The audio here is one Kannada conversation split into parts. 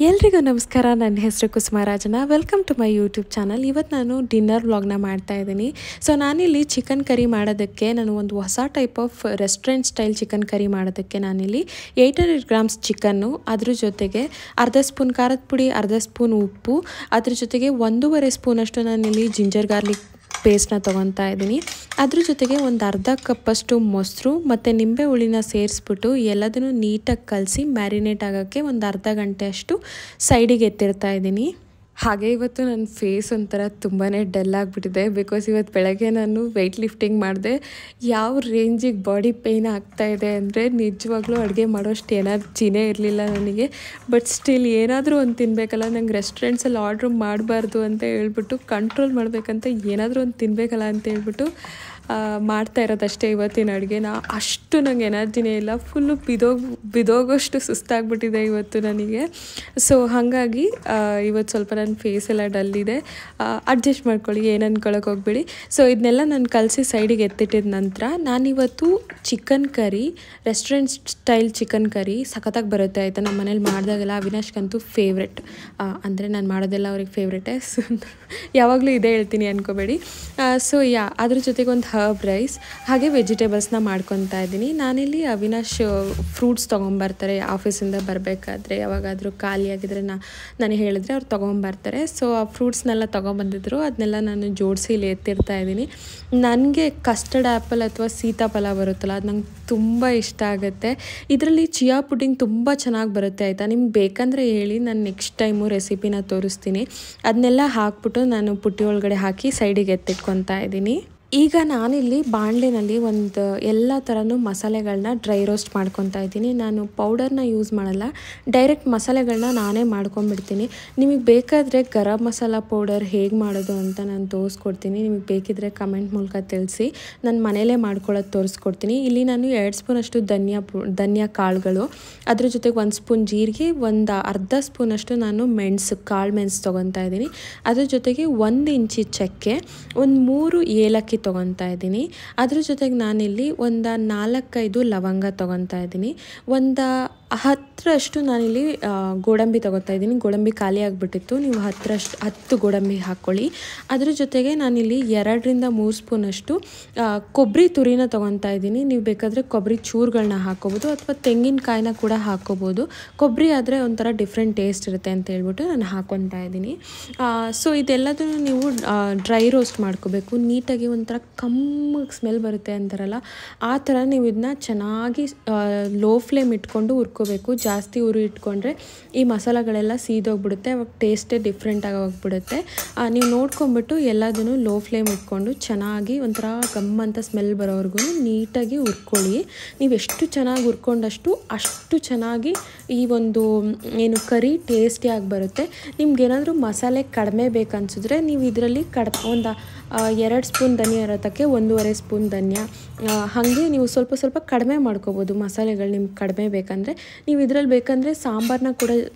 ಎಲ್ರಿಗೂ ನಮಸ್ಕಾರ. ನನ್ನ ಹೆಸರು ಕುಸುಮರಾಜನ. Welcome to my YouTube channel. ಇವತ್ತು ನಾನು ಡಿನ್ನರ್ ವ್ಲಾಗ್ನ ಮಾಡ್ತಾಯಿದ್ದೀನಿ. ಸೊ ನಾನಿಲ್ಲಿ ಚಿಕನ್ ಕರಿ ಮಾಡೋದಕ್ಕೆ ನಾನು ಒಂದು ಹೊಸ type of restaurant style chicken curry ಮಾಡೋದಕ್ಕೆ ನಾನಿಲ್ಲಿ 800 ಗ್ರಾಮ್ಸ್ ಚಿಕನ್ನು, ಅದ್ರ ಜೊತೆಗೆ ಅರ್ಧ ಸ್ಪೂನ್ ಖಾರದ ಪುಡಿ, ಅರ್ಧ ಸ್ಪೂನ್ ಉಪ್ಪು, ಅದ್ರ ಜೊತೆಗೆ 1.5 ಸ್ಪೂನಷ್ಟು ನಾನಿಲ್ಲಿ ಜಿಂಜರ್ ಗಾರ್ಲಿಕ್ ಪೇಸ್ಟ್ನ ತೊಗೊತಾ ಇದ್ದೀನಿ. ಅದ್ರ ಜೊತೆಗೆ ಒಂದು ಅರ್ಧ ಕಪ್ಪಷ್ಟು ಮೊಸರು ಮತ್ತು ನಿಂಬೆ ಹುಳಿನ ಸೇರಿಸ್ಬಿಟ್ಟು ಎಲ್ಲದನ್ನು ನೀಟಾಗಿ ಕಲಸಿ ಮ್ಯಾರಿನೇಟ್ ಆಗೋಕ್ಕೆ ಒಂದು ಅರ್ಧ ಗಂಟೆ ಅಷ್ಟು ಸೈಡಿಗೆ ಎತ್ತಿರ್ತಾ ಇದ್ದೀನಿ. ಹಾಗೆ ಇವತ್ತು ನನ್ನ ಫೇಸ್ ಒಂಥರ ತುಂಬಾ ಡಲ್ ಆಗಿಬಿಟ್ಟಿದೆ. ಬಿಕಾಸ್ ಇವತ್ತು ಬೆಳಗ್ಗೆ ನಾನು ವೆಯ್ಟ್ ಲಿಫ್ಟಿಂಗ್ ಮಾಡಿದೆ. ಯಾವ ರೇಂಜಿಗೆ ಬಾಡಿ ಪೇಯ್ನ್ ಆಗ್ತಾಯಿದೆ ಅಂದರೆ ನಿಜವಾಗ್ಲೂ ಅಡುಗೆ ಮಾಡೋಷ್ಟು ಎನರ್ಜಿನೇ ಇರಲಿಲ್ಲ ನನಗೆ. ಬಟ್ ಸ್ಟಿಲ್ ಏನಾದರೂ ಒಂದು ತಿನ್ನಬೇಕಲ್ಲ, ನಂಗೆ ರೆಸ್ಟೋರೆಂಟ್ಸಲ್ಲಿ ಆರ್ಡ್ರ್ ಮಾಡಬಾರ್ದು ಅಂತ ಹೇಳ್ಬಿಟ್ಟು, ಕಂಟ್ರೋಲ್ ಮಾಡಬೇಕಂತ ಏನಾದರೂ ಒಂದು ತಿನ್ನಬೇಕಲ್ಲ ಅಂತ ಹೇಳ್ಬಿಟ್ಟು ಮಾಡ್ತಾ ಇರೋದಷ್ಟೇ ಇವತ್ತಿನ ಅಡುಗೆನ. ಅಷ್ಟು ನಂಗೆ ಎನರ್ಜಿನೇ ಇಲ್ಲ, ಫುಲ್ಲು ಬಿದೋಗೋಷ್ಟು ಸುಸ್ತಾಗ್ಬಿಟ್ಟಿದೆ ಇವತ್ತು ನನಗೆ. ಸೊ ಹಾಗಾಗಿ ಇವತ್ತು ಸ್ವಲ್ಪ ನನ್ನ ಫೇಸ್ ಎಲ್ಲ ಡಲ್ ಇದೆ. ಅಡ್ಜಸ್ಟ್ ಮಾಡ್ಕೊಳ್ಳಿ, ಏನು ಅಂದ್ಕೊಳಕ್ಕೆ ಹೋಗ್ಬೇಡಿ. ಸೊ ಇದನ್ನೆಲ್ಲ ನಾನು ಕಲಸಿ ಸೈಡಿಗೆ ಎತ್ತಿಟ್ಟಿದ ನಂತರ ನಾನಿವತ್ತು chicken curry, restaurant style chicken curry ಸಖತ್ತಾಗಿ ಬರುತ್ತೆ ಆಯಿತಾ. ನಮ್ಮ ಮನೇಲಿ ಮಾಡಿದಾಗೆಲ್ಲ ಅವಿನಾಶ್ಗಂತೂ ಫೇವ್ರೆಟ್, ಅಂದರೆ ನಾನು ಮಾಡೋದೆಲ್ಲ ಅವ್ರಿಗೆ ಫೇವ್ರೆಟೇ. ಸೊ ಯಾವಾಗಲೂ ಇದೇ ಹೇಳ್ತೀನಿ ಅಂದ್ಕೋಬೇಡಿ. ಸೊ ಅದ್ರ ಜೊತೆಗೆ ಒಂದು ಹರ್ಬ್ ರೈಸ್ ಹಾಗೆ ವೆಜಿಟೇಬಲ್ಸ್ನ ಮಾಡ್ಕೊತಾ ಇದ್ದೀನಿ. ನಾನಿಲ್ಲಿ ಅವಿನಾಶ್ ಫ್ರೂಟ್ಸ್ ತೊಗೊಂಬರ್ತಾರೆ ಆಫೀಸಿಂದ ಬರಬೇಕಾದ್ರೆ. ಯಾವಾಗಾದರೂ ಖಾಲಿಯಾಗಿದ್ದರೆ ನಾನು ಹೇಳಿದ್ರೆ ಅವ್ರು ತೊಗೊಂಬರ್ತಾರೆ. ಸೊ ಆ ಫ್ರೂಟ್ಸ್ನೆಲ್ಲ ತೊಗೊಂಬಂದಿದ್ರು, ಅದನ್ನೆಲ್ಲ ನಾನು ಜೋಡಿಸಿ ಇಲ್ಲಿ ಎತ್ತಿರ್ತಾ ಇದ್ದೀನಿ. ನನಗೆ ಕಸ್ಟರ್ಡ್ ಆ್ಯಪಲ್ ಅಥವಾ ಸೀತಾಫಲ ಬರುತ್ತಲ್ಲ, ಅದು ನಂಗೆ ತುಂಬ ಇಷ್ಟ ಆಗುತ್ತೆ. ಇದರಲ್ಲಿ ಚಿಯಾ ಪುಡ್ಡಿಂಗ್ ತುಂಬ ಚೆನ್ನಾಗಿ ಬರುತ್ತೆ ಆಯಿತಾ. ನಿಮ್ಗೆ ಬೇಕಂದರೆ ಹೇಳಿ, ನಾನು ನೆಕ್ಸ್ಟ್ ಟೈಮು ರೆಸಿಪಿನ ತೋರಿಸ್ತೀನಿ. ಅದನ್ನೆಲ್ಲ ಹಾಕ್ಬಿಟ್ಟು ನಾನು ಪುಟ್ಟಿ ಒಳಗಡೆ ಹಾಕಿ ಸೈಡಿಗೆ ಎತ್ತಿಟ್ಕೊತಾ ಇದ್ದೀನಿ. ಈಗ ನಾನಿಲ್ಲಿ ಬಾಣಲೆನಲ್ಲಿ ಒಂದು ಎಲ್ಲ ಥರನೂ ಮಸಾಲೆಗಳನ್ನ ಡ್ರೈ ರೋಸ್ಟ್ ಮಾಡ್ಕೊತಾ ಇದ್ದೀನಿ. ನಾನು ಪೌಡರ್ನ ಯೂಸ್ ಮಾಡಲ್ಲ, ಡೈರೆಕ್ಟ್ ಮಸಾಲೆಗಳನ್ನ ನಾನೇ ಮಾಡ್ಕೊಂಬಿಡ್ತೀನಿ. ನಿಮಗೆ ಬೇಕಾದರೆ ಗರಂ ಮಸಾಲ ಪೌಡರ್ ಹೇಗೆ ಮಾಡೋದು ಅಂತ ನಾನು ತೋರಿಸ್ಕೊಡ್ತೀನಿ. ನಿಮಗೆ ಬೇಕಿದ್ದರೆ ಕಮೆಂಟ್ ಮೂಲಕ ತಿಳಿಸಿ, ನಾನು ಮನೇಲೇ ಮಾಡ್ಕೊಳ್ಳೋದು ತೋರಿಸ್ಕೊಡ್ತೀನಿ. ಇಲ್ಲಿ ನಾನು 2 ಸ್ಪೂನಷ್ಟು ಧನಿಯಾ ಕಾಳುಗಳು, ಅದ್ರ ಜೊತೆಗೆ 1 ಸ್ಪೂನ್ ಜೀರಿಗೆ, ಒಂದು ಅರ್ಧ ಸ್ಪೂನಷ್ಟು ನಾನು ಕಾಳು ಮೆಣಸು ತೊಗೊತಾ ಇದ್ದೀನಿ. ಅದ್ರ ಜೊತೆಗೆ 1 ಇಂಚು ಚಕ್ಕೆ, ಒಂದು 3 ಏಲಕ್ಕಿ ತೊಗೊತಾ ಇದ್ದೀನಿ. ಅದ್ರ ಜೊತೆಗೆ ನಾನಿಲ್ಲಿ ಒಂದು 4-5 ಲವಂಗ ತೊಗೊತಾ ಇದ್ದೀನಿ. ಒಂದು 10 ನಾನಿಲ್ಲಿ ಗೋಡಂಬಿ ತೊಗೊತಾ ಇದ್ದೀನಿ. ಗೋಡಂಬಿ ಖಾಲಿ ಆಗಿಬಿಟ್ಟಿತ್ತು, ನೀವು 10 ಗೋಡಂಬಿ ಹಾಕ್ಕೊಳ್ಳಿ. ಅದ್ರ ಜೊತೆಗೆ ನಾನಿಲ್ಲಿ 2-3 ಸ್ಪೂನಷ್ಟು ಕೊಬ್ಬರಿ ತುರಿನ ತೊಗೊತಾ ಇದ್ದೀನಿ. ನೀವು ಬೇಕಾದರೆ ಕೊಬ್ಬರಿ ಚೂರುಗಳನ್ನ ಹಾಕ್ಕೋಬೋದು ಅಥವಾ ತೆಂಗಿನಕಾಯಿನ ಕೂಡ ಹಾಕ್ಕೋಬೋದು. ಕೊಬ್ಬರಿ ಆದರೆ ಒಂಥರ ಡಿಫ್ರೆಂಟ್ ಟೇಸ್ಟ್ ಇರುತ್ತೆ ಅಂತ ಹೇಳ್ಬಿಟ್ಟು ನಾನು ಹಾಕ್ಕೊತಾ ಇದ್ದೀನಿ. ಸೊ ಇದೆಲ್ಲದನ್ನು ನೀವು ಡ್ರೈ ರೋಸ್ಟ್ ಮಾಡ್ಕೋಬೇಕು. ನೀಟಾಗಿ ಒಂಥರ ಕಮ್ಮಗೆ ಸ್ಮೆಲ್ ಬರುತ್ತೆ ಅಂತಾರಲ್ಲ, ಆ ಥರ ನೀವು ಇದನ್ನ ಚೆನ್ನಾಗಿ ಲೋ ಫ್ಲೇಮ್ ಇಟ್ಕೊಂಡು ಹುರ್ಕೋಬೇಕು. ಜಾಸ್ತಿ ಉರಿ ಇಟ್ಕೊಂಡ್ರೆ ಈ ಮಸಾಲೆಗಳೆಲ್ಲ ಸೀದೋಗ್ಬಿಡುತ್ತೆ, ಅವಾಗ ಟೇಸ್ಟೇ ಡಿಫ್ರೆಂಟಾಗಿ ಹೋಗ್ಬಿಡುತ್ತೆ. ನೀವು ನೋಡ್ಕೊಂಬಿಟ್ಟು ಎಲ್ಲದನ್ನು ಲೋ ಫ್ಲೇಮ್ ಇಟ್ಕೊಂಡು ಚೆನ್ನಾಗಿ ಒಂಥರ ಗಮ್ಮಂತ ಸ್ಮೆಲ್ ಬರೋವರೆಗೂ ನೀಟಾಗಿ ಹುರ್ಕೊಳ್ಳಿ. ನೀವು ಎಷ್ಟು ಚೆನ್ನಾಗಿ ಹುರ್ಕೊಂಡಷ್ಟು ಅಷ್ಟು ಚೆನ್ನಾಗಿ ಈ ಒಂದು ಏನು ಕರಿ ಟೇಸ್ಟಿಯಾಗಿ ಬರುತ್ತೆ. ನಿಮ್ಗೇನಾದರೂ ಮಸಾಲೆ ಕಡಿಮೆ ಬೇಕನ್ಸಿದ್ರೆ ನೀವು ಇದರಲ್ಲಿ ಒಂದು 2 ಸ್ಪೂನ್ ಧನಿಯಾ ಇರೋದಕ್ಕೆ 1.5 ಸ್ಪೂನ್ ಧನಿಯಾ, ಹಾಗೆ ನೀವು ಸ್ವಲ್ಪ ಕಡಿಮೆ ಮಾಡ್ಕೋಬೋದು ಮಸಾಲೆಗಳು. ನಿಮ್ಗೆ ಕಡಿಮೆ ಬೇಕಂದರೆ ನೀವು ಇದರಲ್ಲಿ ಬೇಕಂದರೆ ಸಾಂಬಾರನ್ನ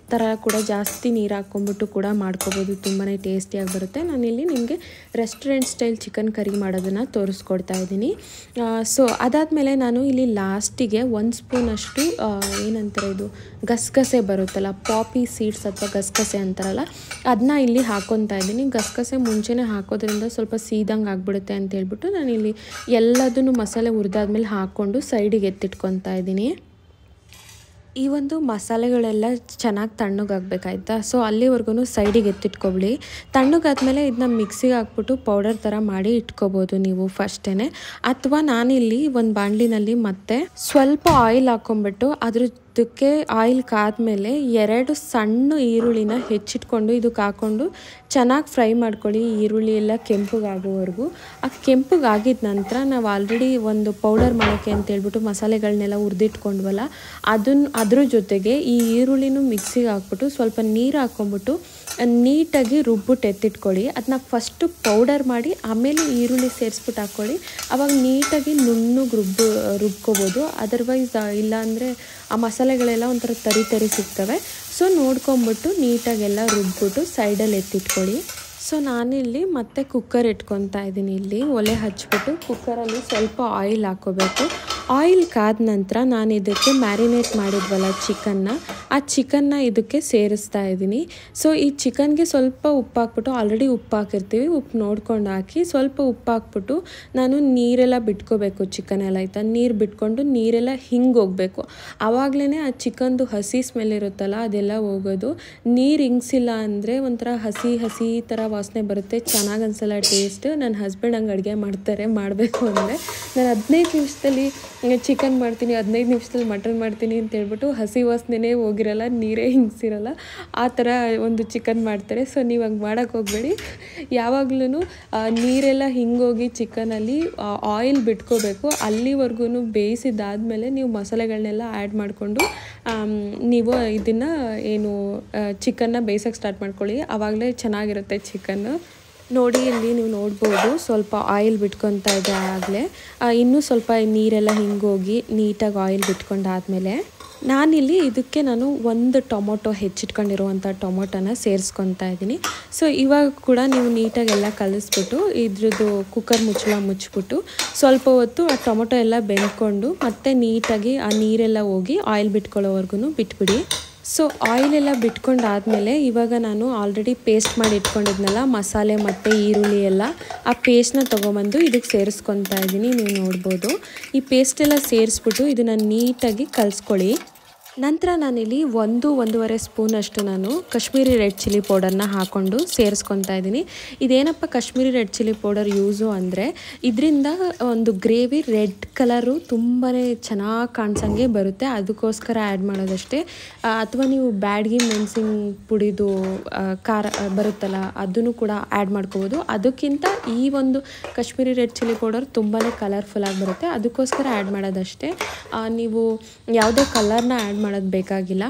ಕೂಡ ಜಾಸ್ತಿ ನೀರು ಹಾಕ್ಕೊಂಬಿಟ್ಟು ಕೂಡ ಮಾಡ್ಕೋಬೋದು. ತುಂಬಾ ಟೇಸ್ಟಿಯಾಗಿ ಬರುತ್ತೆ. ನಾನಿಲ್ಲಿ ನಿಮಗೆ ರೆಸ್ಟೋರೆಂಟ್ ಸ್ಟೈಲ್ ಚಿಕನ್ ಕರಿ ಮಾಡೋದನ್ನು ತೋರಿಸ್ಕೊಡ್ತಾ ಇದ್ದೀನಿ. ಸೊ ಅದಾದಮೇಲೆ ನಾನು ಇಲ್ಲಿ ಲಾಸ್ಟಿಗೆ 1 ಸ್ಪೂನಷ್ಟು ಏನಂತಾರೆ ಇದು ಗಸಗಸೆ ಬರುತ್ತಲ್ಲ, ಪಾಪಿ ಸೀಡ್ಸ್ ಅಥವಾ ಗಸಗಸೆ ಅಂತಾರಲ್ಲ, ಅದನ್ನ ಇಲ್ಲಿ ಹಾಕ್ಕೊತಾ ಇದ್ದೀನಿ. ಗಸಗಸೆ ಮುಂಚೆನೇ ಹಾಕೋದ್ರಿಂದ ಸ್ವಲ್ಪ ಸೀದಂಗೆ ಆಗಿಬಿಡುತ್ತೆ ಅಂತ ಹೇಳ್ಬಿಟ್ಟು ನಾನಿಲ್ಲಿ ಎಲ್ಲದನ್ನು ಮಸಾಲೆ ಹುರಿದಾದ್ಮೇಲೆ ಹಾಕ್ಕೊಂಡು ಸೈಡಿಗೆ ಎತ್ತಿಟ್ಕೊತಾ ಇದ್ದೀನಿ. ಈ ಒಂದು ಮಸಾಲೆಗಳೆಲ್ಲ ಚೆನ್ನಾಗಿ ತಣ್ಣಗಾಗಬೇಕಾಯ್ತಾ. ಸೊ ಅಲ್ಲಿವರೆಗೂ ಸೈಡಿಗೆ ಎತ್ತಿಟ್ಕೊಬಿಡಿ. ತಣ್ಣಗಾದ್ಮೇಲೆ ಇದನ್ನ ಮಿಕ್ಸಿಗೆ ಹಾಕ್ಬಿಟ್ಟು ಪೌಡರ್ ಥರ ಮಾಡಿ ಇಟ್ಕೋಬೋದು ನೀವು ಫಸ್ಟೇ. ಅಥವಾ ನಾನಿಲ್ಲಿ ಒಂದು ಬಾಣಲಿನಲ್ಲಿ ಮತ್ತೆ ಸ್ವಲ್ಪ ಆಯಿಲ್ ಹಾಕ್ಕೊಂಬಿಟ್ಟು ಅದಕ್ಕೆ ಆಯಿಲ್ ಕಾದ್ಮೇಲೆ 2 ಸಣ್ಣ ಈರುಳ್ಳಿನ ಹೆಚ್ಚಿಟ್ಕೊಂಡು ಇದಕ್ಕೆ ಹಾಕ್ಕೊಂಡು ಚೆನ್ನಾಗಿ ಫ್ರೈ ಮಾಡ್ಕೊಳ್ಳಿ. ಈರುಳ್ಳಿ ಎಲ್ಲ ಕೆಂಪಗಾಗೋವರೆಗೂ. ಆ ಕೆಂಪಗಾಗಿದ್ದ ನಂತರ ನಾವು ಆಲ್ರೆಡಿ ಒಂದು ಪೌಡರ್ ಮಾಡೋಕ್ಕೆ ಅಂತೇಳ್ಬಿಟ್ಟು ಮಸಾಲೆಗಳನ್ನೆಲ್ಲ ಹುರಿದಿಟ್ಕೊಂಡ್ವಲ್ಲ, ಅದ್ರ ಜೊತೆಗೆ ಈ ಈರುಳ್ಳಿನೂ ಮಿಕ್ಸಿಗೆ ಹಾಕ್ಬಿಟ್ಟು ಸ್ವಲ್ಪ ನೀರು ಹಾಕ್ಕೊಂಬಿಟ್ಟು ನೀಟಾಗಿ ರುಬ್ಬಿಟ್ಟು ಎತ್ತಿಟ್ಕೊಳ್ಳಿ. ಅದನ್ನ ಫಸ್ಟು ಪೌಡರ್ ಮಾಡಿ ಆಮೇಲೆ ಈರುಳ್ಳಿ ಸೇರಿಸ್ಬಿಟ್ಟು ಹಾಕ್ಕೊಳ್ಳಿ. ಆವಾಗ ನೀಟಾಗಿ ನುಣ್ಣಗೆ ರುಬ್ಕೋಬೋದು. ಅದರ್ವೈಸ್ ಇಲ್ಲಾಂದರೆ ಆ ಮಸಾಲೆಗಳೆಲ್ಲ ಒಂಥರ ತರಿ ಸಿಗ್ತವೆ. ಸೊ ನೋಡ್ಕೊಂಬಿಟ್ಟು ನೀಟಾಗೆಲ್ಲ ರುಬ್ಬಿಟ್ಟು ಸೈಡಲ್ಲಿ ಎತ್ತಿಟ್ಕೊಳ್ಳಿ. ಸೊ ನಾನಿಲ್ಲಿ ಮತ್ತೆ ಕುಕ್ಕರ್ ಇಟ್ಕೊತಾ ಇದ್ದೀನಿ. ಇಲ್ಲಿ ಒಲೆ ಹಚ್ಬಿಟ್ಟು ಕುಕ್ಕರಲ್ಲಿ ಸ್ವಲ್ಪ ಆಯಿಲ್ ಹಾಕ್ಕೋಬೇಕು. ಆಯಿಲ್ ಕಾದ ನಂತರ ನಾನು ಇದಕ್ಕೆ ಮ್ಯಾರಿನೇಟ್ ಮಾಡಿದ್ವಲ್ಲ ಆ ಚಿಕನ್ನ ಇದಕ್ಕೆ ಸೇರಿಸ್ತಾ ಇದ್ದೀನಿ. ಸೊ ಈ ಚಿಕನ್ಗೆ ಸ್ವಲ್ಪ ಉಪ್ಪು ಹಾಕ್ಬಿಟ್ಟು, ಆಲ್ರೆಡಿ ಉಪ್ಪು ಹಾಕಿರ್ತೀವಿ, ಉಪ್ಪು ನೋಡ್ಕೊಂಡು ಹಾಕಿ ಸ್ವಲ್ಪ ಉಪ್ಪು ಹಾಕ್ಬಿಟ್ಟು ನಾನು ನೀರೆಲ್ಲ ಬಿಟ್ಕೋಬೇಕು ಚಿಕನ್ ಎಲ್ಲ ಆಯಿತಾ. ನೀರು ಬಿಟ್ಕೊಂಡು ನೀರೆಲ್ಲ ಹಿಂಗೆ ಹೋಗಬೇಕು. ಆವಾಗಲೇ ಆ ಚಿಕನ್ದು ಹಸಿ ಸ್ಮೆಲ್ ಇರುತ್ತಲ್ಲ ಅದೆಲ್ಲ ಹೋಗೋದು. ನೀರು ಹಿಂಗ್ಸಿಲ್ಲ ಅಂದರೆ ಒಂಥರ ಹಸಿ ಥರ ವಾಸನೆ ಬರುತ್ತೆ, ಚೆನ್ನಾಗಿ ಅನ್ಸಲ್ಲ ಟೇಸ್ಟ್. ನನ್ನ ಹಸ್ಬೆಂಡ್ ಹಂಗೆ ಅಡುಗೆ ಮಾಡ್ತಾರೆ. ಮಾಡಬೇಕು ಅಂದರೆ ನಾನು 15 ನಿಮಿಷದಲ್ಲಿ ಚಿಕನ್ ಮಾಡ್ತೀನಿ, 15 ನಿಮಿಷದಲ್ಲಿ ಮಟನ್ ಮಾಡ್ತೀನಿ ಅಂತ ಹೇಳ್ಬಿಟ್ಟು ಹಸಿ ವಾಸನೆನೇ ಹೋಗಿರಲ್ಲ, ನೀರೇ ಹಿಂಗ್ಸಿರಲ್ಲ, ಆ ಥರ ಒಂದು ಚಿಕನ್ ಮಾಡ್ತಾರೆ. ಸೊ ನೀವು ಹಂಗೆ ಮಾಡೋಕ್ಕೆ ಹೋಗಬೇಡಿ. ಯಾವಾಗ್ಲೂ ನೀರೆಲ್ಲ ಹಿಂಗೋಗಿ ಚಿಕನಲ್ಲಿ ಆಯಿಲ್ ಬಿಟ್ಕೋಬೇಕು. ಅಲ್ಲಿವರೆಗೂ ಬೇಯಿಸಿದ್ದಾದಮೇಲೆ ನೀವು ಮಸಾಲೆಗಳನ್ನೆಲ್ಲ ಆ್ಯಡ್ ಮಾಡಿಕೊಂಡು ನೀವು ಇದನ್ನು ಚಿಕನ್ನ ಬೇಯಿಸೋಕ್ಕೆ ಸ್ಟಾರ್ಟ್ ಮಾಡ್ಕೊಳ್ಳಿ. ಆವಾಗಲೇ ಚೆನ್ನಾಗಿರುತ್ತೆ ಚಿಕನ್ನು. ನೋಡಿ ಇಲ್ಲಿ ನೀವು ನೋಡ್ಬೋದು ಸ್ವಲ್ಪ ಆಯಿಲ್ ಬಿಟ್ಕೊತಾ ಇದೆ ಆಗಲೇ. ಇನ್ನೂ ಸ್ವಲ್ಪ ನೀರೆಲ್ಲ ಹಿಂಗೋಗಿ ನೀಟಾಗಿ ಆಯಿಲ್ ಬಿಟ್ಕೊಂಡಾದಮೇಲೆ ನಾನಿಲ್ಲಿ ಇದಕ್ಕೆ ಒಂದು ಟೊಮೊಟೊ ಹೆಚ್ಚಿಟ್ಕೊಂಡಿರುವಂಥ ಟೊಮೊಟೊನ ಸೇರಿಸ್ಕೊತಾ ಇದ್ದೀನಿ. ಸೊ ಇವಾಗ ಕೂಡ ನೀವು ನೀಟಾಗೆಲ್ಲ ಕಲಿಸ್ಬಿಟ್ಟು ಇದ್ರದ್ದು ಕುಕ್ಕರ್ ಮುಚ್ಚಿಬಿಟ್ಟು ಸ್ವಲ್ಪ ಹೊತ್ತು ಆ ಟೊಮೊಟೊ ಎಲ್ಲ ಬೆಂದ್ಕೊಂಡು ಮತ್ತೆ ನೀಟಾಗಿ ಆ ನೀರೆಲ್ಲ ಹೋಗಿ ಆಯಿಲ್ ಬಿಟ್ಕೊಳ್ಳೋವರೆಗೂ ಬಿಟ್ಬಿಡಿ. ಸೊ ಆಯಿಲೆಲ್ಲ ಬಿಟ್ಕೊಂಡಾದಮೇಲೆ ಇವಾಗ ನಾನು ಆಲ್ರೆಡಿ ಪೇಸ್ಟ್ ಮಾಡಿ ಇಟ್ಕೊಂಡಿದ್ನಲ್ಲ ಮಸಾಲೆ ಮತ್ತು ಈರುಳ್ಳಿ ಎಲ್ಲ, ಆ ಪೇಸ್ಟ್ನ ತೊಗೊಂಬಂದು ಇದಕ್ಕೆ ಸೇರಿಸ್ಕೊತಾ ಇದ್ದೀನಿ. ನೀವು ನೋಡ್ಬೋದು ಈ ಪೇಸ್ಟೆಲ್ಲ ಸೇರಿಸ್ಬಿಟ್ಟು ಇದನ್ನು ನೀಟಾಗಿ ಕಲಿಸ್ಕೊಳ್ಳಿ. ನಂತರ ನಾನಿಲ್ಲಿ 1-1.5 ಸ್ಪೂನಷ್ಟು ನಾನು ಕಾಶ್ಮೀರಿ ರೆಡ್ ಚಿಲ್ಲಿ ಪೌಡರ್ನ ಹಾಕ್ಕೊಂಡು ಸೇರಿಸ್ಕೊತಾ ಇದ್ದೀನಿ. ಇದೇನಪ್ಪ Kashmiri red chilli powder use ಅಂದರೆ ಇದರಿಂದ ಒಂದು ಗ್ರೇವಿ ರೆಡ್ ಕಲರು ತುಂಬಾ ಚೆನ್ನಾಗಿ ಕಾಣಿಸಂಗೆ ಬರುತ್ತೆ, ಅದಕ್ಕೋಸ್ಕರ ಆ್ಯಡ್ ಮಾಡೋದಷ್ಟೇ. ಅಥವಾ ನೀವು ಬ್ಯಾಡಗಿ ಮೆಣಸಿನ ಪುಡಿದು ಖಾರ ಬರುತ್ತಲ್ಲ ಅದನ್ನು ಕೂಡ ಆ್ಯಡ್ ಮಾಡ್ಕೋಬೋದು. ಅದಕ್ಕಿಂತ ಈ ಒಂದು ಕಾಶ್ಮೀರಿ ರೆಡ್ ಚಿಲ್ಲಿ ಪೌಡರ್ ತುಂಬಾ ಕಲರ್ಫುಲ್ಲಾಗಿ ಬರುತ್ತೆ, ಅದಕ್ಕೋಸ್ಕರ ಆ್ಯಡ್ ಮಾಡೋದಷ್ಟೇ. ನೀವು ಯಾವುದೇ ಕಲರ್ನ ಆ್ಯಡ್ ಮಾಡೋದು ಬೇಕಾಗಿಲ್ಲ.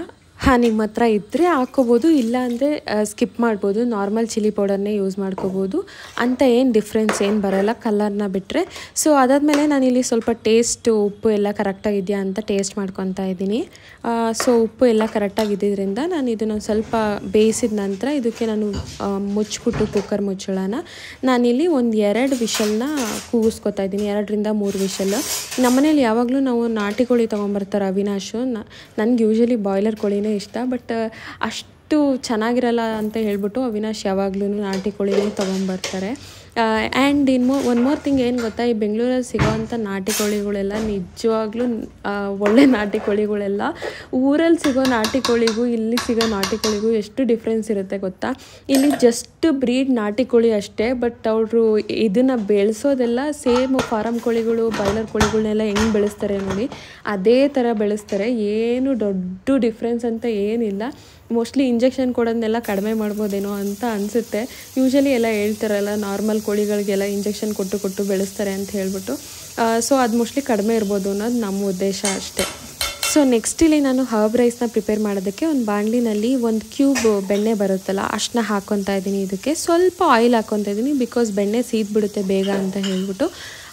ನಿಮ್ಮ ಹತ್ರ ಇದ್ದರೆ ಹಾಕ್ಕೋಬೋದು, ಇಲ್ಲ ಅಂದರೆ ಸ್ಕಿಪ್ ಮಾಡ್ಬೋದು, ನಾರ್ಮಲ್ ಚಿಲ್ಲಿ ಪೌಡರ್ನೇ ಯೂಸ್ ಮಾಡ್ಕೋಬೋದು. ಅಂತ ಏನು ಡಿಫ್ರೆನ್ಸ್ ಏನು ಬರೋಲ್ಲ ಕಲರ್ನ ಬಿಟ್ಟರೆ. ಸೊ ಅದಾದಮೇಲೆ ನಾನಿಲ್ಲಿ ಸ್ವಲ್ಪ ಉಪ್ಪು ಎಲ್ಲ ಕರೆಕ್ಟಾಗಿದೆಯಾ ಅಂತ ಟೇಸ್ಟ್ ಮಾಡ್ಕೊತಾ ಇದ್ದೀನಿ. ಸೊ ಉಪ್ಪು ಎಲ್ಲ ಕರೆಕ್ಟಾಗಿ ಇದ್ದಿದ್ದರಿಂದ ನಾನು ಇದನ್ನು ಸ್ವಲ್ಪ ಬೇಯಿಸಿದ ನಂತರ ಇದಕ್ಕೆ ನಾನು ಮುಚ್ಚಿಬಿಟ್ಟು ಕುಕ್ಕರ್ ಮುಚ್ಚಳನ ನಾನಿಲ್ಲಿ 2 ವಿಷಲ್ನ ಕೂಗಿಸ್ಕೊತಾ ಇದ್ದೀನಿ, 2-3 ವಿಷಲ್. ನಮ್ಮನೇಲಿ ಯಾವಾಗಲೂ ನಾವು ನಾಟಿ ಕೋಳಿ ತೊಗೊಂಬರ್ತಾರೆ ಅವಿನಾಶು. ನನಗೆ ಯೂಶ್ವಲಿ ಬಾಯ್ಲರ್ ಕೋಳಿನೇ ಇಷ್ಟ, ಬಟ್ ಅಷ್ಟು ಚೆನ್ನಾಗಿರಲ್ಲ ಅಂತ ಹೇಳ್ಬಿಟ್ಟು ಅವಿನಾಶ್ ಯಾವಾಗ್ಲೂ ನಾಟಿ ಕೋಳಿನೇ ತೊಗೊಂಬರ್ತಾರೆ. ಆ್ಯಂಡ್ ಒನ್ ಮೋರ್ ಥಿಂಗ್ ಏನು ಗೊತ್ತಾ, ಈ ಬೆಂಗಳೂರಲ್ಲಿ ಸಿಗೋವಂಥ ನಾಟಿ ಕೋಳಿಗಳೆಲ್ಲ ನಿಜವಾಗ್ಲೂ ಒಳ್ಳೆ ನಾಟಿ ಕೋಳಿಗಳೆಲ್ಲ. ಊರಲ್ಲಿ ಸಿಗೋ ನಾಟಿ ಕೋಳಿಗೂ ಇಲ್ಲಿ ಸಿಗೋ ನಾಟಿ ಕೋಳಿಗೂ ಎಷ್ಟು ಡಿಫ್ರೆನ್ಸ್ ಇರುತ್ತೆ ಗೊತ್ತಾ. ಇಲ್ಲಿ ಜಸ್ಟ್ ಬ್ರೀಡ್ ನಾಟಿ ಕೋಳಿ ಅಷ್ಟೇ, ಬಟ್ ಅವರು ಇದನ್ನು ಬೆಳೆಸೋದೆಲ್ಲ ಸೇಮ್ ಫಾರಮ್ ಕೋಳಿಗಳು ಬಾಯ್ಲರ್ ಕೋಳಿಗಳನ್ನೆಲ್ಲ ಹೆಂಗೆ ಬೆಳೆಸ್ತಾರೆ ನೋಡಿ ಅದೇ ಥರ ಬೆಳೆಸ್ತಾರೆ. ಏನು ದೊಡ್ಡ ಡಿಫ್ರೆನ್ಸ್ ಅಂತ ಏನಿಲ್ಲ. ಮೋಸ್ಟ್ಲಿ ಇಂಜೆಕ್ಷನ್ ಕೊಡೋದನ್ನೆಲ್ಲ ಕಡಿಮೆ ಮಾಡ್ಬೋದೇನೋ ಅಂತ ಅನಿಸುತ್ತೆ. ಯೂಶ್ವಲಿ ಎಲ್ಲ ಹೇಳ್ತಾರಲ್ಲ ನಾರ್ಮಲ್ ಕೋಳಿಗಳಿಗೆಲ್ಲ ಇಂಜೆಕ್ಷನ್ ಕೊಟ್ಟು ಬೆಳೆಸ್ತಾರೆ ಅಂತ ಹೇಳ್ಬಿಟ್ಟು. ಸೊ ಅದು ಮೋಸ್ಟ್ಲಿ ಕಡಿಮೆ ಇರ್ಬೋದು ಅನ್ನೋದು ನಮ್ಮ ಉದ್ದೇಶ ಅಷ್ಟೇ. ಸೊ ನೆಕ್ಸ್ಟ್ ಇಲ್ಲಿ ನಾನು ಹರ್ಬ್ ರೈಸ್ನ ಪ್ರಿಪೇರ್ ಮಾಡೋದಕ್ಕೆ ಒಂದು ಬಾಣಲಿನಲ್ಲಿ 1 ಕ್ಯೂಬ್ ಬೆಣ್ಣೆ ಬರುತ್ತಲ್ಲ ಅಷ್ಟನ್ನ ಹಾಕ್ಕೊತಾ ಇದ್ದೀನಿ. ಇದಕ್ಕೆ ಸ್ವಲ್ಪ ಆಯಿಲ್ ಹಾಕ್ಕೊತಾ ಇದ್ದೀನಿ, ಬಿಕಾಸ್ ಬೆಣ್ಣೆ ಸೀದ್ಬಿಡುತ್ತೆ ಬೇಗ ಅಂತ ಹೇಳ್ಬಿಟ್ಟು.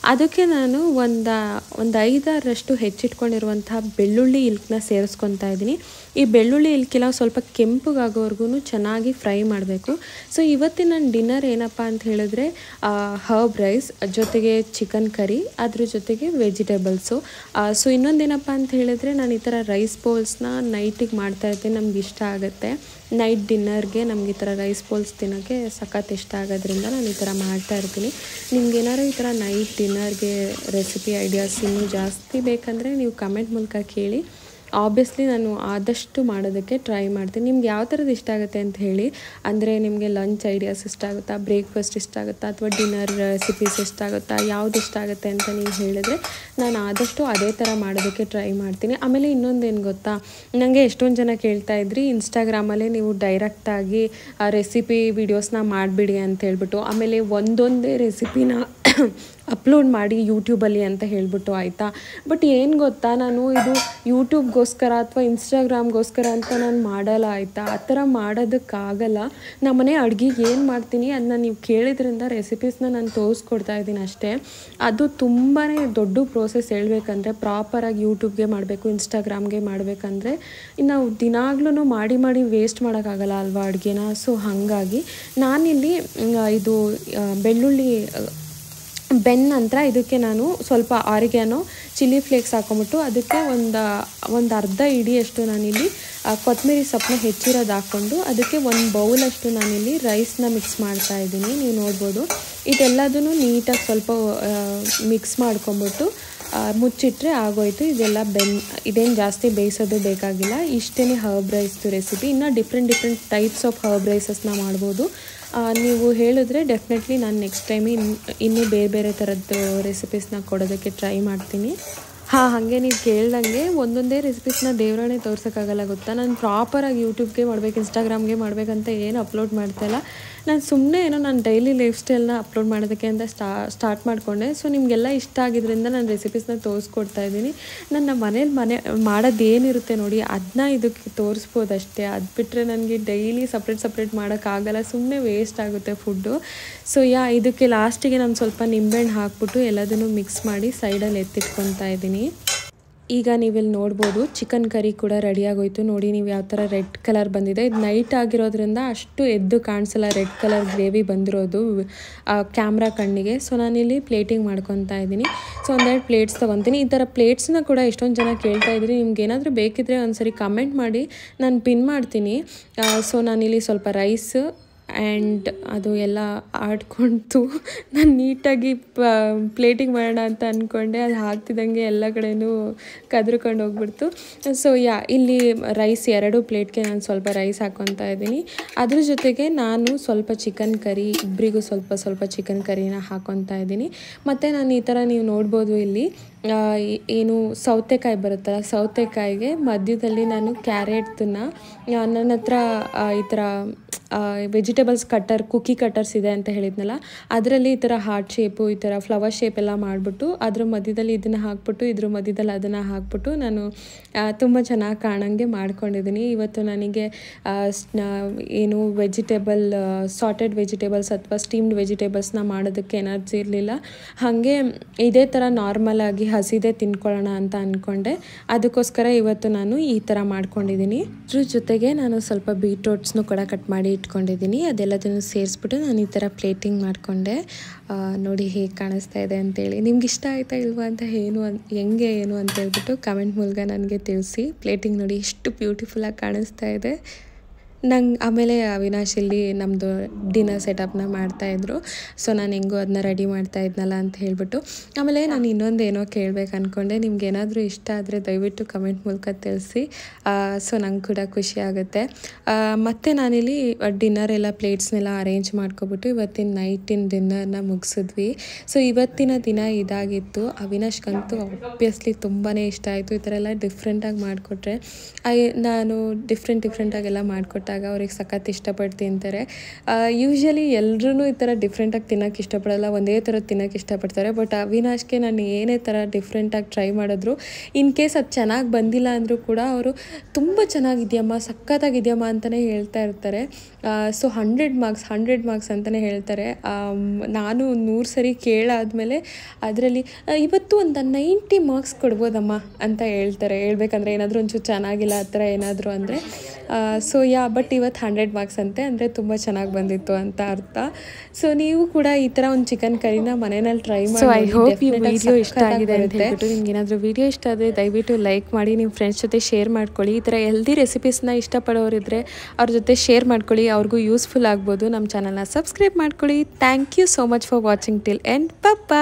ಅದಕ್ಕೆ ನಾನು ಒಂದು 5-6 ಹೆಚ್ಚಿಟ್ಕೊಂಡಿರುವಂತಹ ಬೆಳ್ಳುಳ್ಳಿ ಇಲ್ಕನ್ನ ಸೇರಿಸ್ಕೊತಾ ಇದ್ದೀನಿ. ಈ ಬೆಳ್ಳುಳ್ಳಿ ಇಲ್ಕೆಲ್ಲ ಸ್ವಲ್ಪ ಕೆಂಪಗಾಗೋವರೆಗೂ ಚೆನ್ನಾಗಿ ಫ್ರೈ ಮಾಡಬೇಕು. ಸೊ ಇವತ್ತಿನ ನನ್ನ ಡಿನ್ನರ್ ಏನಪ್ಪ ಅಂತ ಹೇಳಿದ್ರೆ ಹರ್ಬ್ ರೈಸ್ ಜೊತೆಗೆ ಚಿಕನ್ ಕರಿ, ಅದ್ರ ಜೊತೆಗೆ ವೆಜಿಟೇಬಲ್ಸು. ಸೊ ಇನ್ನೊಂದೇನಪ್ಪ ಅಂತ ಹೇಳಿದ್ರೆ ನಾನು ಈ ಥರ ರೈಸ್ ಬೌಲ್ಸ್ನ ನೈಟಿಗೆ ಮಾಡ್ತಾಯಿರ್ತೀನಿ, ನಮ್ಗೆ ಇಷ್ಟ ಆಗುತ್ತೆ. ನೈಟ್ ಡಿನ್ನರ್ಗೆ ನಮ್ಗೆ ಈ ಥರ ರೈಸ್ ಬೌಲ್ಸ್ ತಿನ್ನೋಕ್ಕೆ ಸಖತ್ ಇಷ್ಟ ಆಗೋದ್ರಿಂದ ನಾನು ಈ ಥರ ಮಾಡ್ತಾಯಿರ್ತೀನಿ. ನಿಮ್ಗೇನಾದ್ರು ಈ ಥರ ನೈಟ್ ಡಿನ್ನರ್ಗೆ ರೆಸಿಪಿ ಐಡಿಯಾಸ್ ಇನ್ನೂ ಜಾಸ್ತಿ ಬೇಕಂದರೆ ನೀವು ಕಮೆಂಟ್ ಮೂಲಕ ಕೇಳಿ. ಆಬ್ವಿಯಸ್ಲಿ ನಾನು ಆದಷ್ಟು ಮಾಡೋದಕ್ಕೆ ಟ್ರೈ ಮಾಡ್ತೀನಿ. ನಿಮ್ಗೆ ಯಾವ ಥರದ್ದು ಇಷ್ಟ ಆಗುತ್ತೆ ಅಂತ ಹೇಳಿ. ಅಂದರೆ ನಿಮಗೆ ಲಂಚ್ ಐಡಿಯಾಸ್ ಇಷ್ಟ ಆಗುತ್ತಾ, ಬ್ರೇಕ್ಫಾಸ್ಟ್ ಇಷ್ಟ ಆಗುತ್ತಾ, ಅಥವಾ ಡಿನ್ನರ್ ರೆಸಿಪೀಸ್ ಇಷ್ಟ ಆಗುತ್ತಾ, ಯಾವ್ದು ಇಷ್ಟ ಆಗುತ್ತೆ ಅಂತ ನೀವು ಹೇಳಿದ್ರೆ ನಾನು ಆದಷ್ಟು ಅದೇ ಥರ ಮಾಡೋದಕ್ಕೆ ಟ್ರೈ ಮಾಡ್ತೀನಿ. ಆಮೇಲೆ ಇನ್ನೊಂದೇನು ಗೊತ್ತಾ, ನನಗೆ ಎಷ್ಟೊಂದು ಜನ ಕೇಳ್ತಾ ಇದ್ರಿ ಇನ್ಸ್ಟಾಗ್ರಾಮಲ್ಲೇ ನೀವು ಡೈರೆಕ್ಟಾಗಿ ರೆಸಿಪಿ ವೀಡಿಯೋಸ್ನ ಮಾಡಿಬಿಡಿ ಅಂತ ಹೇಳ್ಬಿಟ್ಟು, ಆಮೇಲೆ ಒಂದೊಂದೇ ರೆಸಿಪಿನ ಅಪ್ಲೋಡ್ ಮಾಡಿ ಯೂಟ್ಯೂಬಲ್ಲಿ ಅಂತ ಹೇಳ್ಬಿಟ್ಟು ಆಯಿತಾ. ಬಟ್ ಏನು ಗೊತ್ತಾ, ನಾನು ಇದು ಯೂಟ್ಯೂಬ್ಗೋಸ್ಕರ ಅಥವಾ ಇನ್ಸ್ಟಾಗ್ರಾಮ್ಗೋಸ್ಕರ ಅಂತ ನಾನು ಮಾಡಲ್ಲ ಆಯಿತಾ. ಆ ಥರ ಮಾಡೋದಕ್ಕಾಗಲ್ಲ. ನಮ್ಮನೆ ಅಡುಗೆಗೆ ಏನು ಮಾಡ್ತೀನಿ ಅದನ್ನ ನೀವು ಕೇಳಿದ್ರಿಂದ ರೆಸಿಪೀಸ್ನ ನಾನು ತೋರಿಸ್ಕೊಡ್ತಾ ಇದ್ದೀನಿ ಅಷ್ಟೇ. ಅದು ತುಂಬಾ ದೊಡ್ಡ ಪ್ರೋಸೆಸ್ ಹೇಳ್ಬೇಕಂದ್ರೆ ಪ್ರಾಪರಾಗಿ ಯೂಟ್ಯೂಬ್ಗೆ ಮಾಡಬೇಕು, ಇನ್ಸ್ಟಾಗ್ರಾಮ್ಗೆ ಮಾಡಬೇಕಂದ್ರೆ ನಾವು ದಿನಾಗ್ಲೂ ಮಾಡಿ ವೇಸ್ಟ್ ಮಾಡೋಕ್ಕಾಗಲ್ಲ ಅಲ್ವಾ ಅಡುಗೆನ. ಸೊ ಹಾಗಾಗಿ ನಾನಿಲ್ಲಿ ಇದು ಬೆಳ್ಳುಳ್ಳಿ ಬೆನ್ನ ನಂತರ ಇದಕ್ಕೆ ನಾನು ಸ್ವಲ್ಪ ಆರಿಗ್ಯಾನೋ ಚಿಲ್ಲಿ ಫ್ಲೇಕ್ಸ್ ಹಾಕೊಂಬಿಟ್ಟು ಅದಕ್ಕೆ ಒಂದು ಅರ್ಧ ಹಿಡಿಯಷ್ಟು ನಾನಿಲ್ಲಿ ಕೊತ್ತಂಬರಿ ಸೊಪ್ಪನ್ನ ಹೆಚ್ಚಿರೋದು ಹಾಕ್ಕೊಂಡು ಅದಕ್ಕೆ ಒಂದು ಬೌಲಷ್ಟು ನಾನಿಲ್ಲಿ ರೈಸ್ನ ಮಿಕ್ಸ್ ಮಾಡ್ತಾ ಇದ್ದೀನಿ. ನೀವು ನೋಡ್ಬೋದು ಇದೆಲ್ಲದೂ ನೀಟಾಗಿ ಸ್ವಲ್ಪ ಮಿಕ್ಸ್ ಮಾಡ್ಕೊಂಬಿಟ್ಟು ಮುಚ್ಚಿಟ್ರೆ ಆಗೋಯ್ತು. ಇದೇನು ಜಾಸ್ತಿ ಬೇಯಿಸೋದು ಬೇಕಾಗಿಲ್ಲ. ಇಷ್ಟೇ ಹರ್ಬ್ ರೈಸ್ದು ರೆಸಿಪಿ. ಇನ್ನು ಡಿಫ್ರೆಂಟ್ ಟೈಪ್ಸ್ ಆಫ್ ಹರ್ಬ್ ರೈಸಸ್ನ ಮಾಡ್ಬೋದು. ನೀವು ಹೇಳಿದ್ರೆ ಡೆಫಿನೆಟ್ಲಿ ನಾನು ನೆಕ್ಸ್ಟ್ ಟೈಮ್ ಇನ್ನೂ ಬೇರೆ ಥರದ್ದು ರೆಸಿಪೀಸ್ನ ಕೊಡೋದಕ್ಕೆ ಟ್ರೈ ಮಾಡ್ತೀನಿ. ಹಾಗೆ ನೀವು ಕೇಳ್ದಂಗೆ ಒಂದೊಂದೇ ರೆಸಿಪೀಸ್ನ ದೇವರಾಣೆ ತೋರ್ಸೋಕ್ಕಾಗಲ್ಲ ಗೊತ್ತಾ. ನಾನು ಪ್ರಾಪರಾಗಿ ಯೂಟ್ಯೂಬ್ಗೆ ಮಾಡ್ಬೇಕು, ಇನ್ಸ್ಟಾಗ್ರಾಮ್ಗೆ ಮಾಡಬೇಕಂತ ಏನು ಅಪ್ಲೋಡ್ ಮಾಡ್ತಾಯಿಲ್ಲ. ನಾನು ಸುಮ್ಮನೆ ಏನೋ ನಾನು ಡೈಲಿ ಲೈಫ್ ಸ್ಟೈಲ್ನ ಅಪ್ಲೋಡ್ ಮಾಡೋದಕ್ಕೆ ಅಂತ ಸ್ಟಾರ್ಟ್ ಮಾಡಿಕೊಂಡೆ. ಸೊ ನಿಮಗೆಲ್ಲ ಇಷ್ಟ ಆಗಿದ್ದರಿಂದ ನಾನು ರೆಸಿಪೀಸ್ನ ತೋರಿಸ್ಕೊಡ್ತಾ ಇದ್ದೀನಿ. ನನ್ನ ಮನೇಲಿ ಮಾಡೋದು ಏನಿರುತ್ತೆ ನೋಡಿ ಅದನ್ನ ಇದಕ್ಕೆ ತೋರಿಸ್ಬೋದು ಅಷ್ಟೇ. ಅದು ಬಿಟ್ಟರೆ ನನಗೆ ಡೈಲಿ ಸಪ್ರೇಟ್ ಮಾಡೋಕ್ಕಾಗಲ್ಲ, ಸುಮ್ಮನೆ ವೇಸ್ಟ್ ಆಗುತ್ತೆ ಫುಡ್ಡು. ಸೊ ಇದಕ್ಕೆ ಲಾಸ್ಟಿಗೆ ನಾನು ಸ್ವಲ್ಪ ನಿಂಬೆಹಣ್ಣು ಹಾಕ್ಬಿಟ್ಟು ಎಲ್ಲದನ್ನು ಮಿಕ್ಸ್ ಮಾಡಿ ಸೈಡಲ್ಲಿ ಎತ್ತಿಟ್ಕೊತಾ ಇದ್ದೀನಿ. ಈಗ ನೀವಿಲ್ಲಿ ನೋಡ್ಬೋದು ಚಿಕನ್ ಕರಿ ಕೂಡ ರೆಡಿಯಾಗೋಯ್ತು. ನೋಡಿ ನೀವು ಯಾವ ಥರ ರೆಡ್ ಕಲರ್ ಬಂದಿದೆ. ಇದು ನೈಟ್ ಆಗಿರೋದ್ರಿಂದ ಅಷ್ಟು ಎದ್ದು ಕಾಣಿಸಲ್ಲ ರೆಡ್ ಕಲರ್ ಗ್ರೇವಿ ಬಂದಿರೋದು ಕ್ಯಾಮ್ರಾ ಕಣ್ಣಿಗೆ. ಸೊ ನಾನಿಲ್ಲಿ ಪ್ಲೇಟಿಂಗ್ ಮಾಡ್ಕೊತಾ ಇದ್ದೀನಿ. ಸೊ ಒಂದೆರಡು ಪ್ಲೇಟ್ಸ್ ತೊಗೊತೀನಿ. ಈ ಥರ ಪ್ಲೇಟ್ಸ್ನ ಕೂಡ ಎಷ್ಟೊಂದು ಜನ ಕೇಳ್ತಾ ಇದ್ರಿ. ನಿಮ್ಗೆ ಏನಾದರೂ ಬೇಕಿದ್ರೆ ಒಂದ್ಸರಿ ಕಮೆಂಟ್ ಮಾಡಿ, ನಾನು ಪಿನ್ ಮಾಡ್ತೀನಿ. ಸೊ ನಾನಿಲ್ಲಿ ಸ್ವಲ್ಪ ರೈಸ್ ಆ್ಯಂಡ್ ಅದು ಎಲ್ಲ ಆಡ್ಕೊಳ್ತು ನಾನು ನೀಟಾಗಿ ಪ್ಲೇಟಿಂಗ್ ಮಾಡೋಣ ಅಂತ ಅಂದ್ಕೊಂಡೆ. ಅದು ಹಾಕ್ತಿದ್ದಂಗೆ ಎಲ್ಲ ಕಡೆಯೂ ಕದ್ರಕೊಂಡು ಹೋಗ್ಬಿಡ್ತು. ಸೊ ಇಲ್ಲಿ ರೈಸ್ 2 ಪ್ಲೇಟ್ಗೆ ನಾನು ಸ್ವಲ್ಪ ರೈಸ್ ಹಾಕ್ಕೊತಾ ಇದ್ದೀನಿ. ಅದ್ರ ಜೊತೆಗೆ ನಾನು ಸ್ವಲ್ಪ ಚಿಕನ್ ಕರಿ, ಇಬ್ಬರಿಗೂ ಸ್ವಲ್ಪ ಚಿಕನ್ ಕರಿನ ಹಾಕ್ಕೊತಾ ಇದ್ದೀನಿ. ಮತ್ತು ನಾನು ಈ ಥರ ನೀವು ನೋಡ್ಬೋದು ಇಲ್ಲಿ ಏನು ಸೌತೆಕಾಯಿ ಬರುತ್ತಲ್ಲ, ಸೌತೆಕಾಯಿಗೆ ಮಧ್ಯದಲ್ಲಿ ನಾನು ಕ್ಯಾರೆಟ್ನ ನನ್ನ ಹತ್ರ ಈ ಥರ ವೆಜಿಟೇಬಲ್ಸ್ ಕುಕ್ಕಿ ಕಟ್ಟರ್ಸ್ ಇದೆ ಅಂತ ಹೇಳಿದ್ನಲ್ಲ, ಅದರಲ್ಲಿ ಈ ಥರ ಹಾರ್ಟ್ ಶೇಪು, ಈ ಥರ ಫ್ಲವರ್ ಶೇಪ್ ಎಲ್ಲ ಮಾಡಿಬಿಟ್ಟು ಅದ್ರ ಮಧ್ಯದಲ್ಲಿ ಇದನ್ನು ಹಾಕ್ಬಿಟ್ಟು ಇದ್ರ ಮಧ್ಯದಲ್ಲಿ ಅದನ್ನು ಹಾಕ್ಬಿಟ್ಟು ನಾನು ತುಂಬ ಚೆನ್ನಾಗಿ ಕಾಣಂಗೆ ಮಾಡ್ಕೊಂಡಿದ್ದೀನಿ. ಇವತ್ತು ನನಗೆ ಏನು ಸಾಟೆಡ್ ವೆಜಿಟೇಬಲ್ಸ್ ಅಥವಾ ಸ್ಟೀಮ್ಡ್ ವೆಜಿಟೇಬಲ್ಸ್ನ ಮಾಡೋದಕ್ಕೆ ಎನರ್ಜಿ ಇರಲಿಲ್ಲ. ಹಾಗೆ ಇದೇ ಥರ ನಾರ್ಮಲ್ ಆಗಿ ಹಸಿದೇ ತಿನ್ಕೊಳ್ಳೋಣ ಅಂತ ಅಂದ್ಕೊಂಡೆ. ಅದಕ್ಕೋಸ್ಕರ ಇವತ್ತು ನಾನು ಈ ಥರ ಮಾಡ್ಕೊಂಡಿದ್ದೀನಿ. ಅದ್ರ ಜೊತೆಗೆ ನಾನು ಸ್ವಲ್ಪ ಬೀಟ್ರೋಟ್ಸ್ನು ಕೂಡ ಕಟ್ ಮಾಡಿ ಇಟ್ಕೊಂಡಿದ್ದೀನಿ. ಅದೆಲ್ಲದನ್ನು ಸೇರಿಸ್ಬಿಟ್ಟು ನಾನು ಈ ಥರ ಪ್ಲೇಟಿಂಗ್ ಮಾಡಿಕೊಂಡೆ. ನೋಡಿ ಹೇಗೆ ಕಾಣಿಸ್ತಾ ಇದೆ ಅಂತೇಳಿ. ನಿಮ್ಗೆ ಇಷ್ಟ ಆಯಿತಾ ಇಲ್ವಾ ಅಂತ ಹೆಂಗೆ ಅಂತ ಹೇಳ್ಬಿಟ್ಟು ಕಮೆಂಟ್ ಮೂಲಕ ನನಗೆ ತಿಳಿಸಿ. ಪ್ಲೇಟಿಂಗ್ ನೋಡಿ ಎಷ್ಟು ಬ್ಯೂಟಿಫುಲ್ಲಾಗಿ ಕಾಣಿಸ್ತಾ ಇದೆ. ಆಮೇಲೆ ಅವಿನಾಶ್ ಇಲ್ಲಿ ನಮ್ಮದು ಡಿನ್ನರ್ ಸೆಟಪ್ನ ಮಾಡ್ತಾಯಿದ್ರು. ಸೊ ನಾನು ಹೆಂಗೋ ಅದನ್ನ ರೆಡಿ ಮಾಡ್ತಾ ಇದ್ನಲ್ಲ ಅಂತ ಹೇಳ್ಬಿಟ್ಟು. ಆಮೇಲೆ ನಾನು ಇನ್ನೊಂದು ಏನೋ ಕೇಳಬೇಕು ಅಂದ್ಕೊಂಡೆ. ನಿಮ್ಗೆ ಏನಾದರೂ ಇಷ್ಟ ಆದರೆ ದಯವಿಟ್ಟು ಕಮೆಂಟ್ ಮೂಲಕ ತಿಳಿಸಿ. ಸೊ ನಂಗೆ ಕೂಡ ಖುಷಿ ಆಗುತ್ತೆ. ಮತ್ತು ನಾನಿಲ್ಲಿ ಡಿನ್ನರ್ ಎಲ್ಲ ಪ್ಲೇಟ್ಸ್ನೆಲ್ಲ ಅರೇಂಜ್ ಮಾಡ್ಕೊಬಿಟ್ಟು ಇವತ್ತಿನ ನೈಟಿನ ಡಿನ್ನರ್ನ ಮುಗಿಸಿದ್ವಿ. ಸೊ ಇವತ್ತಿನ ದಿನ ಇದಾಗಿತ್ತು. ಅವಿನಾಶ್ಗಂತೂ ಆಬ್ವಿಯಸ್ಲಿ ತುಂಬಾ ಇಷ್ಟ ಆಯಿತು. ಈ ಥರ ಎಲ್ಲ ಡಿಫ್ರೆಂಟಾಗಿ ಮಾಡಿಕೊಟ್ರೆ ನಾನು ಡಿಫ್ರೆಂಟಾಗೆಲ್ಲ ಮಾಡಿಕೊಟ್ಟಾಗ ಅವ್ರಿಗೆ ಸಖತ್ ಇಷ್ಟಪಟ್ಟು ತಿಂತಾರೆ. ಯೂಶ್ವಲಿ ಎಲ್ಲರೂ ಈ ಥರ ಡಿಫ್ರೆಂಟಾಗಿ ತಿನ್ನೋಕ್ಕೆ ಇಷ್ಟಪಡಲ್ಲ, ಒಂದೇ ಥರ ತಿನ್ನೋಕ್ಕೆ ಇಷ್ಟಪಡ್ತಾರೆ. ಬಟ್ ಅವಿನಾಶ್ಗೆ ನಾನು ಏನೇ ಥರ ಡಿಫ್ರೆಂಟಾಗಿ ಟ್ರೈ ಮಾಡಿದ್ರು, ಇನ್ ಕೇಸ್ ಅದು ಚೆನ್ನಾಗಿ ಬಂದಿಲ್ಲ ಅಂದರೂ ಕೂಡ ಅವರು ತುಂಬ ಚೆನ್ನಾಗಿದೆಯಮ್ಮ, ಸಖತ್ತಾಗಿದೆಯಮ್ಮ ಅಂತಲೇ ಹೇಳ್ತಾ ಇರ್ತಾರೆ. ಸೊ 100 ಮಾರ್ಕ್ಸ್ ಅಂತಲೇ ಹೇಳ್ತಾರೆ. ನಾನು 100 ಸರಿ ಕೇಳಾದಮೇಲೆ ಅದರಲ್ಲಿ ಇವತ್ತು ಒಂದು 90 ಮಾರ್ಕ್ಸ್ ಕೊಡ್ಬೋದಮ್ಮ ಅಂತ ಹೇಳ್ಬೇಕಂದ್ರೆ ಏನಾದರೂ ಒಂಚೂರು ಚೆನ್ನಾಗಿಲ್ಲ ಆ ಥರ ಏನಾದರೂ ಅಂದರೆ. ಸೊ ಬಟ್ ಇವತ್ತು 100 ಮಾರ್ಕ್ಸ್ ಅಂತೆ, ಅಂದರೆ ತುಂಬ ಚೆನ್ನಾಗಿ ಬಂದಿತ್ತು ಅಂತ ಅರ್ಥ. ಸೊ ನೀವು ಕೂಡ ಈ ಥರ ಒಂದು ಚಿಕನ್ ಕರಿನ ಮನೆಯಲ್ಲಿ ಟ್ರೈ ಮಾಡಿ. ಸೊ ಐ ಹೋಪ್ ಈ ವಿಡಿಯೋ ಇಷ್ಟ ಆಗಿದೆ ಅಂತ ಹೇಳ್ಬಿಟ್ಟು ನಿಮ್ಗೆ ಏನಾದರೂ ವಿಡಿಯೋ ಇಷ್ಟ ಆದರೆ ದಯವಿಟ್ಟು ಲೈಕ್ ಮಾಡಿ, ನಿಮ್ಮ ಫ್ರೆಂಡ್ಸ್ ಜೊತೆ ಶೇರ್ ಮಾಡ್ಕೊಳ್ಳಿ. ಈ ಥರ ಹೆಲ್ದಿ ರೆಸಿಪೀಸ್ನ ಇಷ್ಟಪಡೋರಿದ್ರೆ ಅವ್ರ ಜೊತೆ ಶೇರ್ ಮಾಡ್ಕೊಳ್ಳಿ, ಅವ್ರಿಗೂ ಯೂಸ್ಫುಲ್ ಆಗ್ಬೋದು. ನಮ್ಮ ಚಾನಲ್ನ ಸಬ್ಸ್ಕ್ರೈಬ್ ಮಾಡ್ಕೊಳ್ಳಿ. Thank you so much for watching till end. Bye.